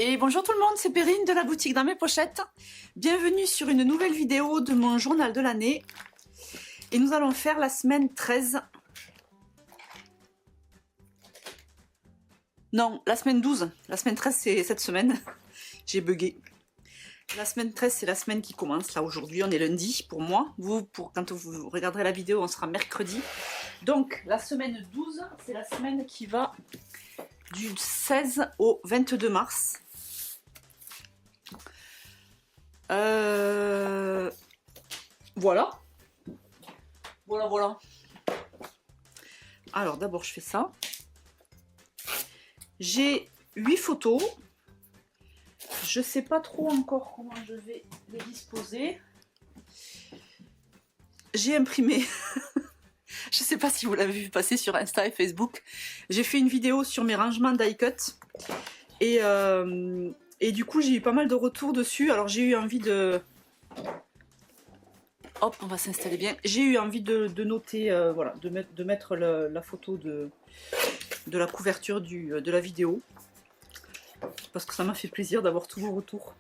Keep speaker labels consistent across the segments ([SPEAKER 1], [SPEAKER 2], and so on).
[SPEAKER 1] Et bonjour tout le monde, c'est Perrine de la boutique dans mes pochettes. Bienvenue sur une nouvelle vidéo de mon journal de l'année. Et nous allons faire la semaine 13. Non, la semaine 12. La semaine 13 c'est cette semaine. J'ai bugué. La semaine 13 c'est la semaine qui commence. Là aujourd'hui on est lundi pour moi. Quand vous regarderez la vidéo on sera mercredi. Donc la semaine 12 c'est la semaine qui va du 16 au 22 mars. Voilà. Voilà. Alors d'abord je fais ça. J'ai 8 photos. Je sais pas trop encore comment je vais les disposer. J'ai imprimé. Je sais pas si vous l'avez vu passer sur Insta et Facebook. J'ai fait une vidéo sur mes rangements die cut. Et du coup j'ai eu pas mal de retours dessus. Alors j'ai eu envie de... Hop, on va s'installer bien. J'ai eu envie de noter, voilà, de mettre la photo de la couverture de la vidéo. Parce que ça m'a fait plaisir d'avoir tous vos retours.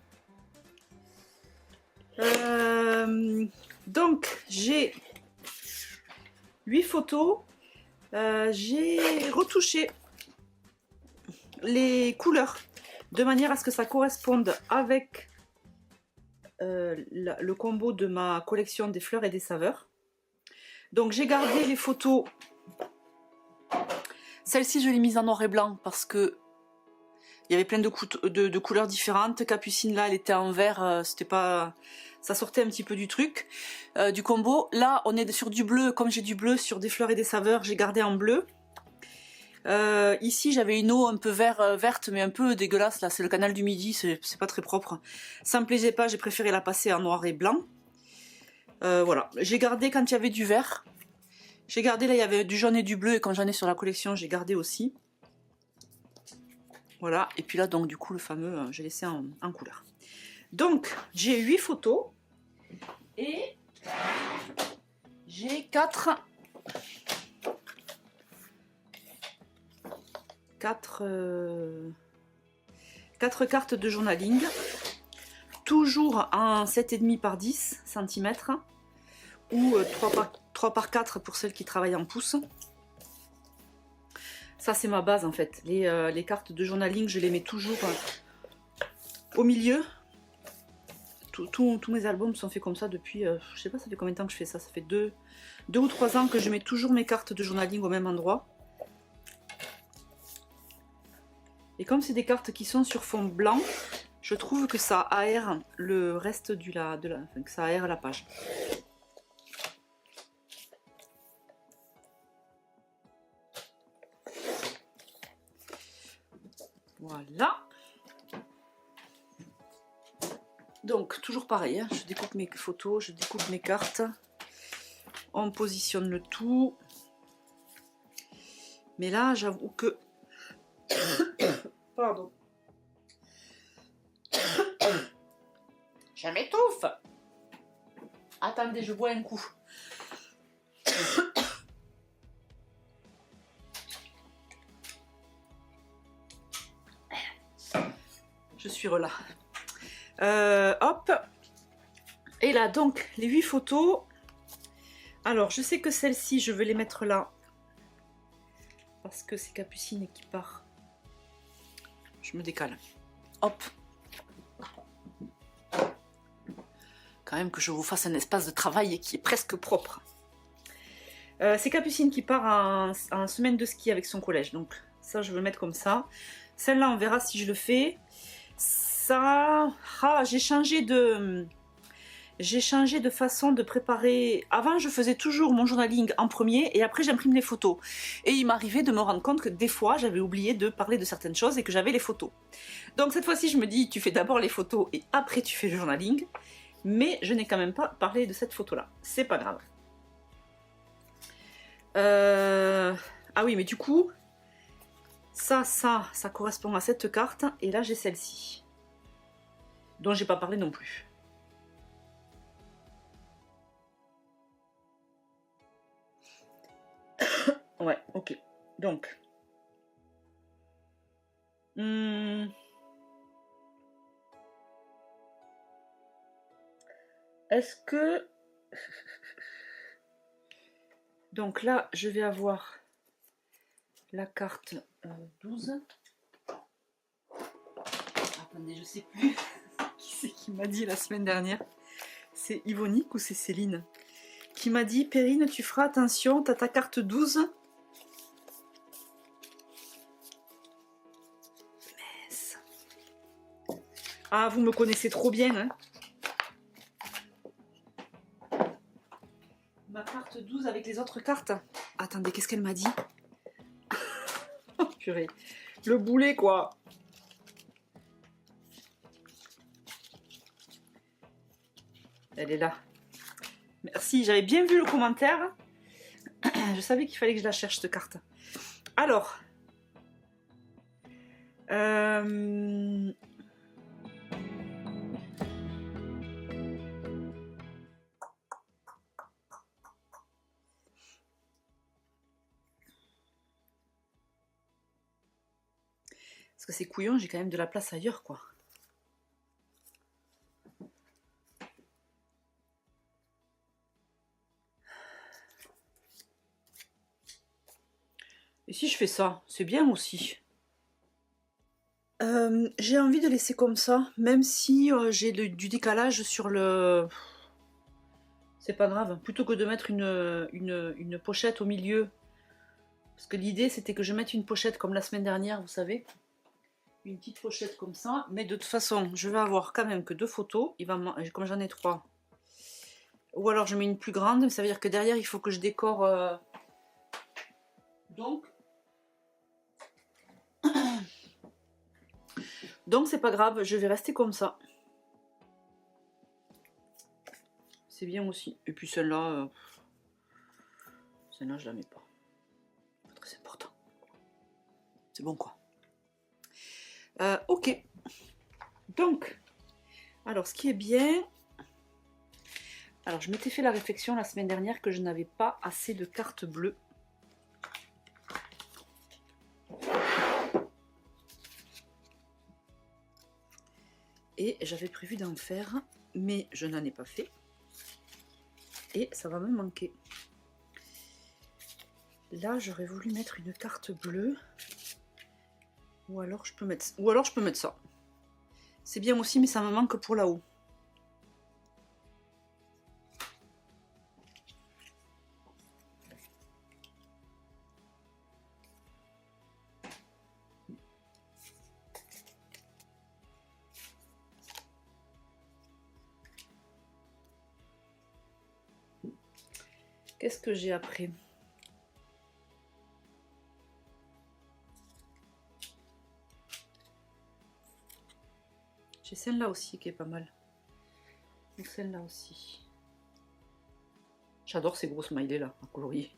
[SPEAKER 1] Donc, j'ai 8 photos. J'ai retouché les couleurs de manière à ce que ça corresponde avec le combo de ma collection des fleurs et des saveurs. Donc, j'ai gardé les photos. Celle-ci, je l'ai mise en noir et blanc parce que il y avait plein de couleurs différentes. Capucine là, elle était en vert, c'était pas, ça sortait un petit peu du truc, du combo. Là, on est sur du bleu, comme j'ai du bleu sur des fleurs et des saveurs, j'ai gardé en bleu. Ici, j'avais une eau un peu verte, mais un peu dégueulasse. Là, c'est le canal du Midi, c'est pas très propre. Ça me plaisait pas, j'ai préféré la passer en noir et blanc. Voilà, j'ai gardé quand il y avait du vert. J'ai gardé là, il y avait du jaune et du bleu, et quand j'en ai sur la collection, j'ai gardé aussi. Voilà, et puis là, donc du coup, le fameux, j'ai laissé en couleur. Donc, j'ai 8 photos et j'ai 4 cartes de journaling, toujours en 7,5 par 10 cm ou 3 par 4 pour celles qui travaillent en pouces. Ça, c'est ma base en fait. Les cartes de journaling, je les mets toujours au milieu. Tous mes albums sont faits comme ça depuis, je sais pas ça fait combien de temps que je fais ça. Ça fait 2 ou 3 ans que je mets toujours mes cartes de journaling au même endroit. Et comme c'est des cartes qui sont sur fond blanc, je trouve que ça aère le reste enfin, que ça aère la page. Voilà. Donc, toujours pareil, hein, je découpe mes photos, je découpe mes cartes. On positionne le tout. Mais là, j'avoue que... Pardon. Je m'étouffe. Attendez, je bois un coup. Je suis relâ. Hop. Et là, donc, les 8 photos. Alors, je sais que celle-ci, je vais les mettre là. Parce que c'est Capucine qui part. Je me décale. Hop. Quand même que je vous fasse un espace de travail qui est presque propre. C'est Capucine qui part en semaine de ski avec son collège. Donc, ça, je vais le mettre comme ça. Celle-là, on verra si je le fais. Ça... Ah, j'ai changé de façon de préparer. Avant, je faisais toujours mon journaling en premier et après, j'imprime les photos. Et il m'arrivait de me rendre compte que des fois, j'avais oublié de parler de certaines choses et que j'avais les photos. Donc cette fois-ci, je me dis, tu fais d'abord les photos et après, tu fais le journaling. Mais je n'ai quand même pas parlé de cette photo-là. C'est pas grave. Ah oui, mais du coup, ça correspond à cette carte. Et là, j'ai celle-ci, dont j'ai pas parlé non plus. Ouais, ok. Donc. est-ce que... Donc là, je vais avoir la carte 12. Attendez, je sais plus qui c'est qui m'a dit la semaine dernière. C'est Yvonique ou c'est Céline qui m'a dit, Perrine, tu feras attention, t'as ta carte 12. Mince. Ah, vous me connaissez trop bien, hein. Ma carte 12 avec les autres cartes. Attendez, qu'est-ce qu'elle m'a dit? Oh, purée. Le boulet, quoi. Elle est là. Merci, j'avais bien vu le commentaire. Je savais qu'il fallait que je la cherche, cette carte. Alors. Parce que c'est couillon, j'ai quand même de la place ailleurs, quoi. Et si je fais ça, c'est bien aussi. J'ai envie de laisser comme ça, même si j'ai du décalage sur le... C'est pas grave, plutôt que de mettre une pochette au milieu. Parce que l'idée, c'était que je mette une pochette comme la semaine dernière, vous savez. Une petite pochette comme ça. Mais de toute façon, je vais avoir quand même que 2 photos. Comme j'en ai 3. Ou alors je mets une plus grande, mais ça veut dire que derrière, il faut que je décore... Donc c'est pas grave, je vais rester comme ça. C'est bien aussi. Et puis celle-là, je la mets pas. Pas très important. C'est bon quoi. Ok. Donc, alors ce qui est bien... Alors je m'étais fait la réflexion la semaine dernière que je n'avais pas assez de cartes bleues. Et j'avais prévu d'en faire, mais je n'en ai pas fait. Et ça va me manquer. Là, j'aurais voulu mettre une carte bleue. Ou alors je peux mettre ça. C'est bien aussi, mais ça me manque pour là-haut. Qu'est-ce que j'ai après? J'ai celle-là aussi qui est pas mal. Et celle-là aussi. J'adore ces gros smileys là, à colorier.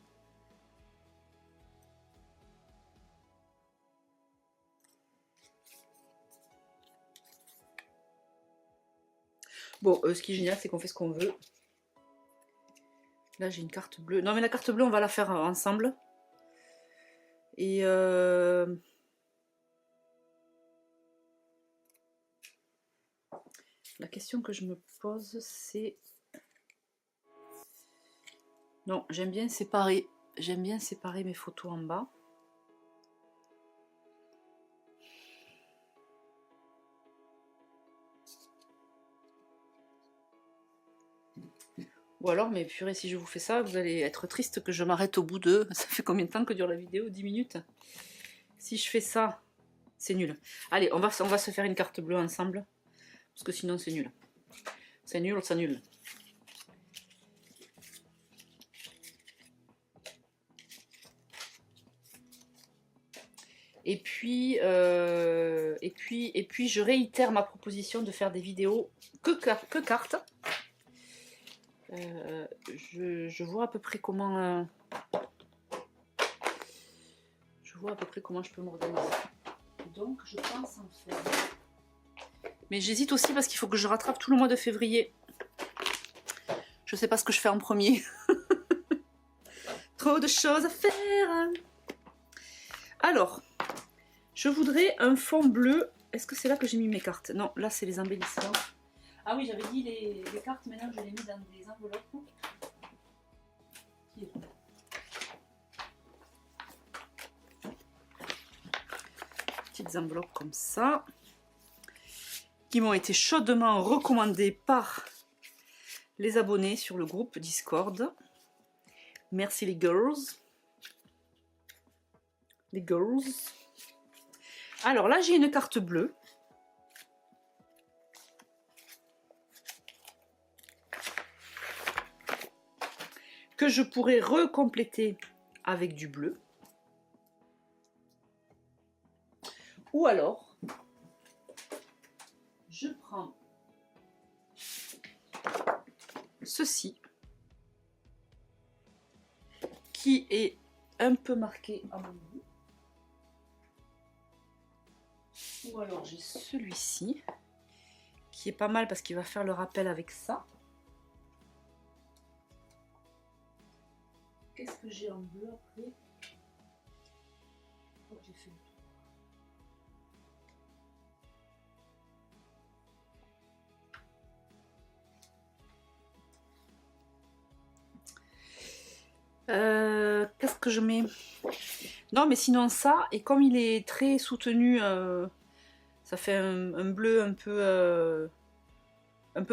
[SPEAKER 1] Bon, ce qui est génial, c'est qu'on fait ce qu'on veut. Là, j'ai une carte bleue. Non, mais la carte bleue, on va la faire ensemble. Et la question que je me pose, c'est... Non, j'aime bien séparer. J'aime bien séparer mes photos en bas. Ou alors, mais purée, si je vous fais ça, vous allez être triste que je m'arrête au bout de... Ça fait combien de temps que dure la vidéo? 10 minutes? Si je fais ça, c'est nul. Allez, on va se faire une carte bleue ensemble. Parce que sinon, c'est nul. C'est nul, c'est nul. Et puis, je réitère ma proposition de faire des vidéos que cartes. Je vois à peu près comment je peux m'organiser. Donc je pense en faire. Mais j'hésite aussi parce qu'il faut que je rattrape tout le mois de février. Je sais pas ce que je fais en premier. Trop de choses à faire. Alors, je voudrais un fond bleu. Est-ce que c'est là que j'ai mis mes cartes? Non, là c'est les embellissements. Ah oui, j'avais dit les cartes, maintenant je les mets dans des enveloppes. Petites enveloppes comme ça, qui m'ont été chaudement recommandées par les abonnés sur le groupe Discord. Merci les girls. Les girls. Alors là, j'ai une carte bleue. Que je pourrais recompléter avec du bleu. Ou alors, je prends ceci, qui est un peu marqué à mon goût. Ou alors j'ai celui-ci, qui est pas mal parce qu'il va faire le rappel avec ça. Qu'est-ce que j'ai en bleu après? Je crois que j'ai fait le tour. Qu'est-ce que je mets? Non, mais sinon ça, et comme il est très soutenu, ça fait un bleu un peu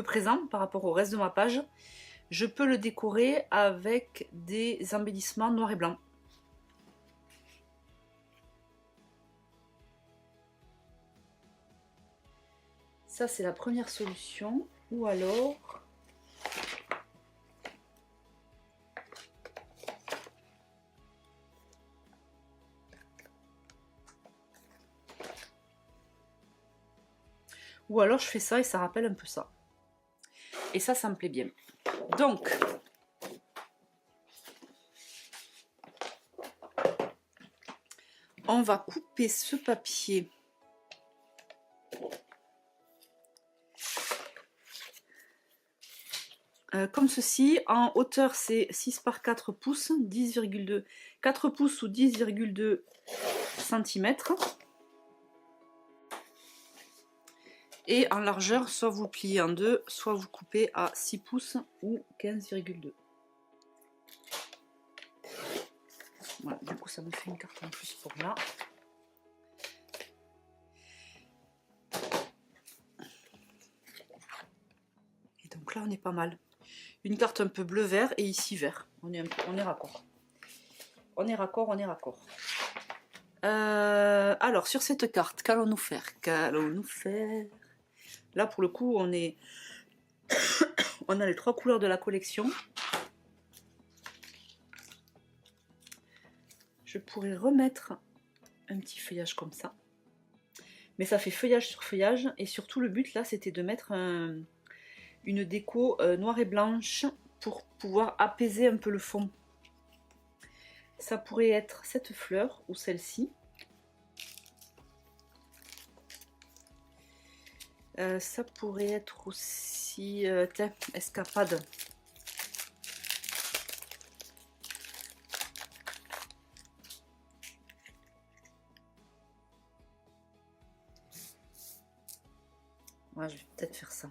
[SPEAKER 1] présent par rapport au reste de ma page. Je peux le décorer avec des embellissements noir et blanc. Ça, c'est la première solution. Ou alors... Ou alors je fais ça et ça rappelle un peu ça. Et ça me plaît bien. Donc, on va couper ce papier comme ceci. En hauteur, c'est 6 par 4 pouces, 10,2 4 pouces ou 10,2 cm. Et en largeur, soit vous pliez en deux, soit vous coupez à 6 pouces ou 15,2. Voilà, du coup ça me fait une carte en plus pour là. Et donc là on est pas mal. Une carte un peu bleu-vert et ici vert. On est raccord. On est raccord, on est raccord. Alors sur cette carte, qu'allons-nous faire? Qu'allons-nous faire? Là pour le coup on est... on a les 3 couleurs de la collection. Je pourrais remettre un petit feuillage comme ça. Mais ça fait feuillage sur feuillage. Et surtout le but là c'était de mettre une déco noire et blanche pour pouvoir apaiser un peu le fond. Ça pourrait être cette fleur ou celle-ci. Ça pourrait être aussi escapade. Ouais, je vais peut-être faire ça.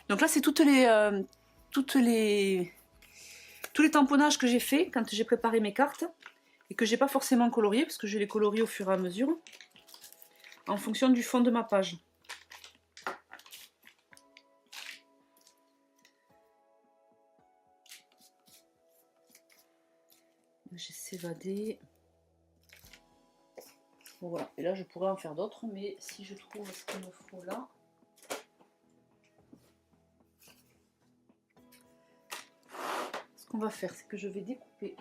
[SPEAKER 1] Donc là, c'est tous les tamponnages que j'ai fait quand j'ai préparé mes cartes et que j'ai pas forcément colorié parce que je les colorie au fur et à mesure en fonction du fond de ma page. J'ai s'évadé. Bon, voilà, et là je pourrais en faire d'autres, mais si je trouve ce qu'il me faut là. Ce qu'on va faire, c'est que je vais découper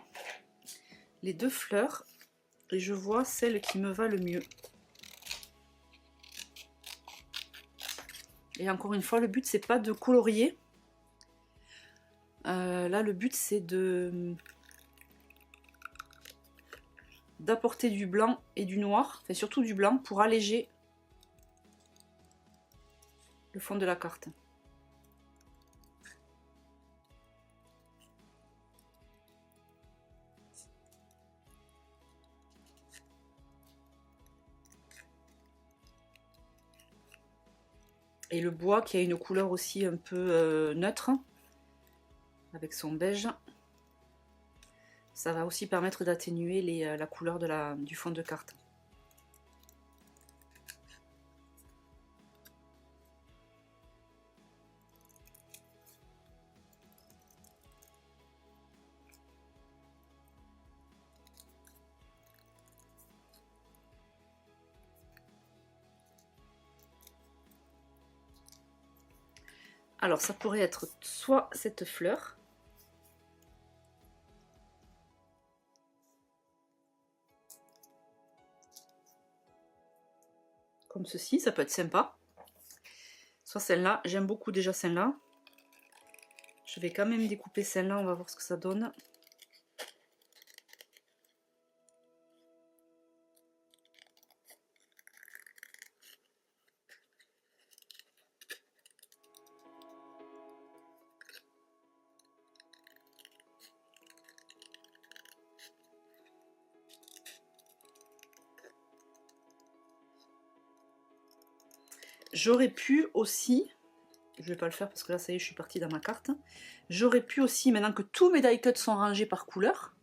[SPEAKER 1] les 2 fleurs et je vois celle qui me va le mieux. Et encore une fois, le but c'est pas de colorier. Là le but c'est d'apporter du blanc et du noir, enfin surtout du blanc pour alléger le fond de la carte. Et le bois qui a une couleur aussi un peu neutre, avec son beige. Ça va aussi permettre d'atténuer la couleur du fond de carte. Alors ça pourrait être soit cette fleur, comme ceci, ça peut être sympa. Soit celle-là, j'aime beaucoup déjà celle-là. Je vais quand même découper celle-là, on va voir ce que ça donne. J'aurais pu aussi, je vais pas le faire parce que là ça y est je suis partie dans ma carte, j'aurais pu aussi, maintenant que tous mes die cuts sont rangés par couleur,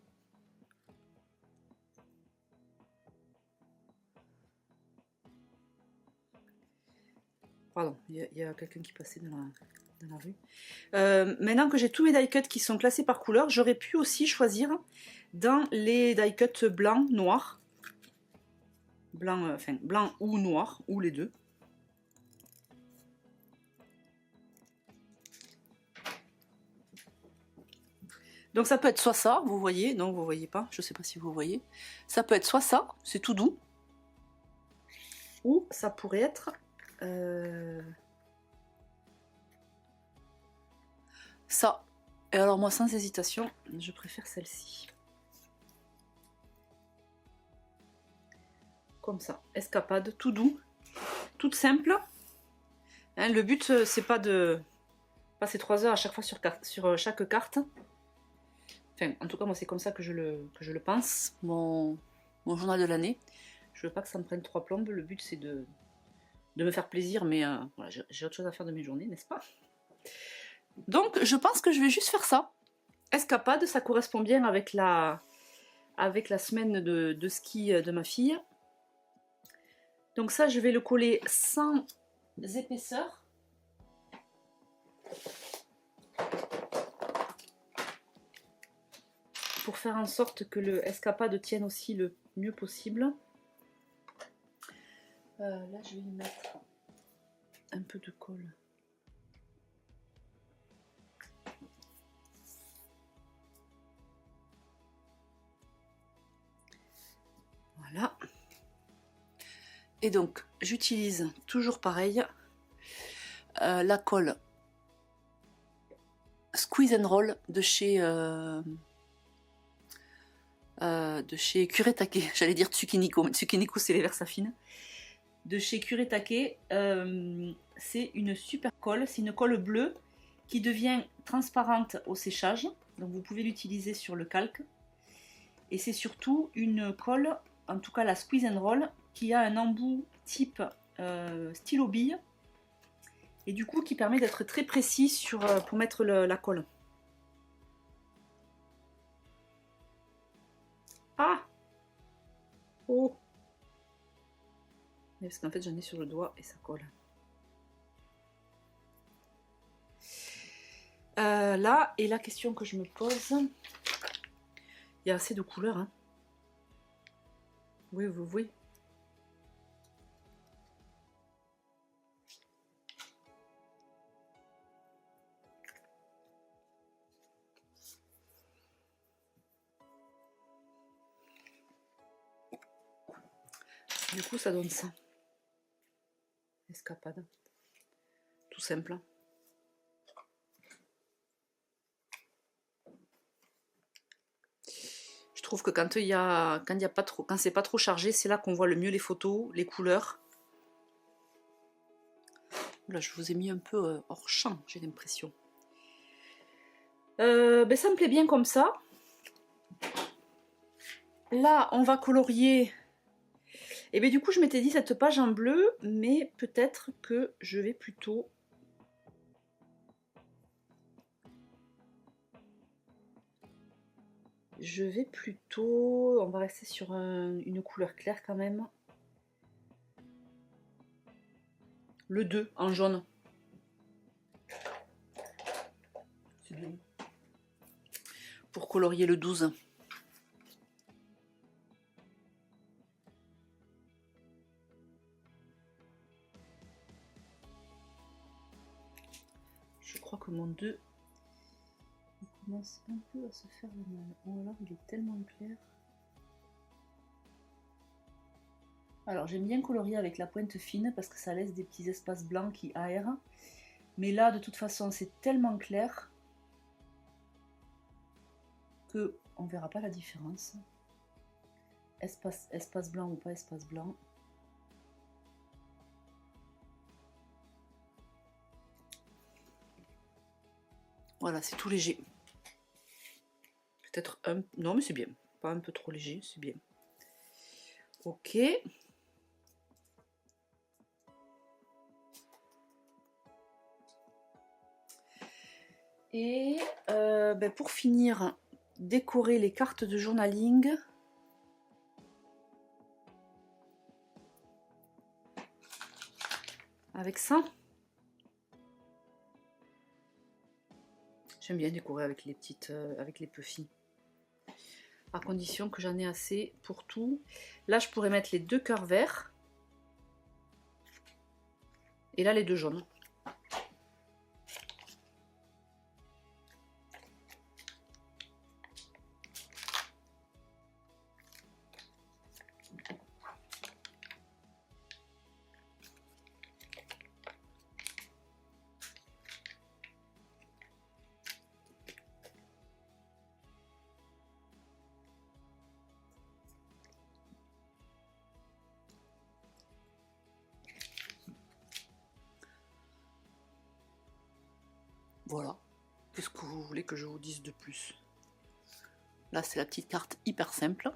[SPEAKER 1] pardon, il y a quelqu'un qui passait dans la rue, maintenant que j'ai tous mes die cuts qui sont classés par couleur, j'aurais pu aussi choisir dans les die cuts blancs, noirs, enfin blanc ou noir, ou les deux. Donc ça peut être soit ça, vous voyez, non vous voyez pas, je sais pas si vous voyez. Ça peut être soit ça, c'est tout doux. Ou ça pourrait être ça. Et alors moi sans hésitation, je préfère celle-ci. Comme ça, escapade, tout doux, toute simple. Hein, le but c'est pas de passer 3 heures à chaque fois sur chaque carte. Enfin, en tout cas, moi, c'est comme ça que je le pense, mon journal de l'année. Je veux pas que ça me prenne 3 plombes. Le but, c'est de me faire plaisir, mais voilà, j'ai autre chose à faire de mes journées, n'est-ce pas? Donc, je pense que je vais juste faire ça. Escapade, ça correspond bien avec la semaine de ski de ma fille. Donc ça, je vais le coller sans épaisseur. Pour faire en sorte que le escapade tienne aussi le mieux possible. Là, je vais y mettre un peu de colle. Voilà. Et donc, j'utilise toujours pareil, la colle Squeeze and Roll de chez Kuretake, j'allais dire Tsukiniko, mais Tsukiniko c'est les Versafine. De chez Kuretake, c'est une super colle, c'est une colle bleue qui devient transparente au séchage, donc vous pouvez l'utiliser sur le calque. Et c'est surtout une colle, en tout cas la Squeeze and Roll, qui a un embout type stylo bille, et du coup qui permet d'être très précis pour mettre la colle. Ah! Oh! Parce qu'en fait j'en ai sur le doigt et ça colle. Là, et la question que je me pose, il y a assez de couleurs, hein. Oui, vous voyez. Du coup, ça donne ça. Escapade. Tout simple. Je trouve que quand c'est pas trop chargé, c'est là qu'on voit le mieux les photos, les couleurs. Là, je vous ai mis un peu hors champ, j'ai l'impression. Ben, ça me plaît bien comme ça. Là, on va colorier. Et bien du coup je m'étais dit cette page en bleu, mais peut-être que je vais plutôt... On va rester sur une couleur claire quand même. Le 2 en jaune. C'est bien. Pour colorier le 12. Je crois que mon 2 il commence un peu à se faire le mal. Oh là, il est tellement clair. Alors j'aime bien colorier avec la pointe fine parce que ça laisse des petits espaces blancs qui aèrent. Mais là, de toute façon, c'est tellement clair que on verra pas la différence. Espace blanc ou pas espace blanc. Voilà, c'est tout léger. Peut-être un... Non, mais c'est bien. Pas un peu trop léger, c'est bien. Ok. Et pour finir, décorer les cartes de journaling. Avec ça. J'aime bien décorer avec les petites, avec les puffy. À condition que j'en ai assez pour tout. Là, je pourrais mettre les 2 cœurs verts. Et là, les 2 jaunes. Voilà. Qu'est-ce que vous voulez que je vous dise de plus? Là, c'est la petite carte hyper simple.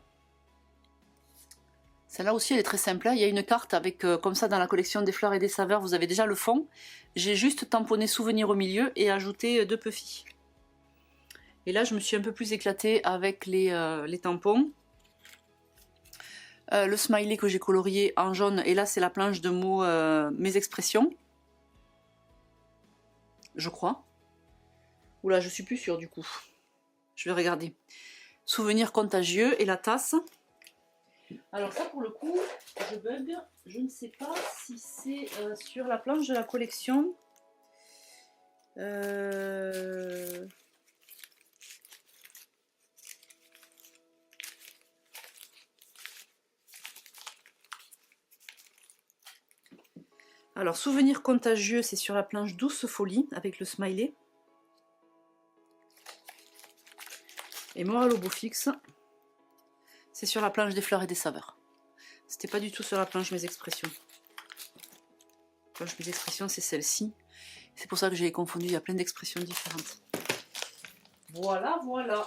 [SPEAKER 1] Celle-là aussi, elle est très simple. Il y a une carte avec, comme ça, dans la collection des fleurs et des saveurs, vous avez déjà le fond. J'ai juste tamponné souvenir au milieu et ajouté 2 puffy. Et là, je me suis un peu plus éclatée avec les tampons. Le smiley que j'ai colorié en jaune. Et là, c'est la planche de mots mes expressions. Je crois. Oula, je suis plus sûre du coup. Je vais regarder. Souvenir contagieux et la tasse. Alors ça pour le coup, je bug. Je ne sais pas si c'est sur la planche de la collection. Alors souvenir contagieux, c'est sur la planche Douce Folie avec le smiley. Et morale au beau fixe, c'est sur la planche des fleurs et des saveurs. C'était pas du tout sur la planche mes expressions. La planche mes expressions, c'est celle-ci. C'est pour ça que j'ai confondu, il y a plein d'expressions différentes. Voilà, voilà.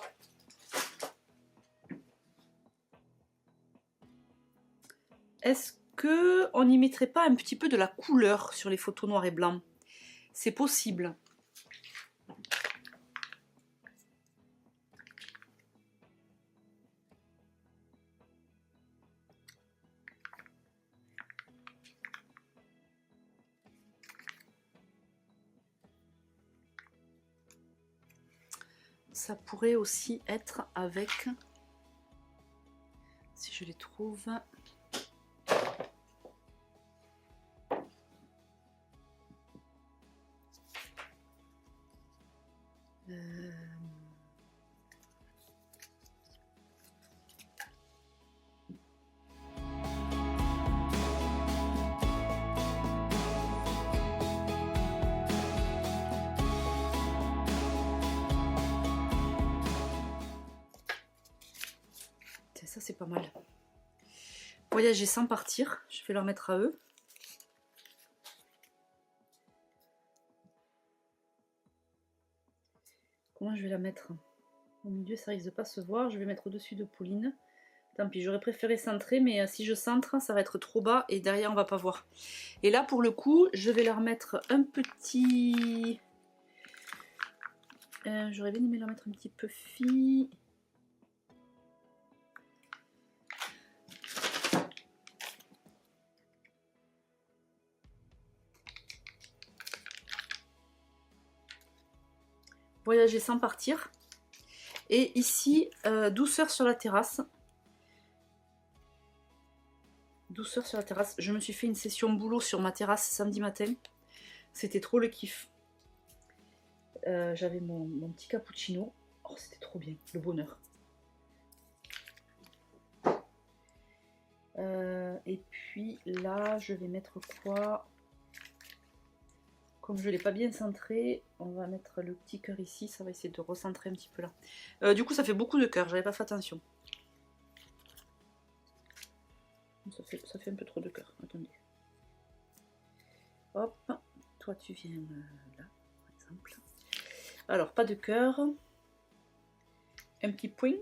[SPEAKER 1] Est-ce qu'on n'y mettrait pas un petit peu de la couleur sur les photos noir et blanc? C'est possible. Ça pourrait aussi être avec, si je les trouve, ça c'est pas mal. Voyager sans partir, je vais leur mettre à eux. Comment je vais la mettre? Au milieu, ça risque de pas se voir. Je vais mettre au-dessus de Pauline. Tant pis, j'aurais préféré centrer, mais si je centre, ça va être trop bas et derrière on va pas voir. Et là pour le coup, je vais leur mettre un petit... j'aurais bien aimé leur mettre un petit puffy. Voyager sans partir. Et ici, douceur sur la terrasse. Douceur sur la terrasse. Je me suis fait une session boulot sur ma terrasse samedi matin. C'était trop le kiff. J'avais mon petit cappuccino. Oh, c'était trop bien, le bonheur. Et puis là, je vais mettre quoi? Comme je ne l'ai pas bien centré, on va mettre le petit cœur ici. Ça va essayer de recentrer un petit peu là. Du coup, ça fait beaucoup de cœur. J'avais pas fait attention. Ça fait un peu trop de cœur. Attendez. Hop. Toi, tu viens là, par exemple. Alors, pas de cœur. Un petit point.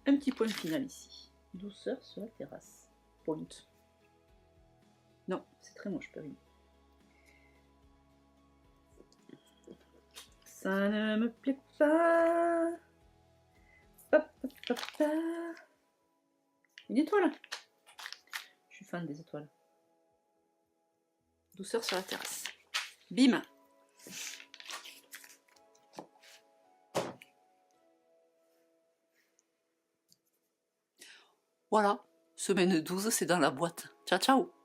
[SPEAKER 1] Un petit point final ici. Douceur sur la terrasse. Point. Non, c'est très moche, Perrine. Ça ne me plaît pas. Une étoile. Je suis fan des étoiles. Douceur sur la terrasse. Bim. Voilà, semaine 12, c'est dans la boîte. Ciao, ciao.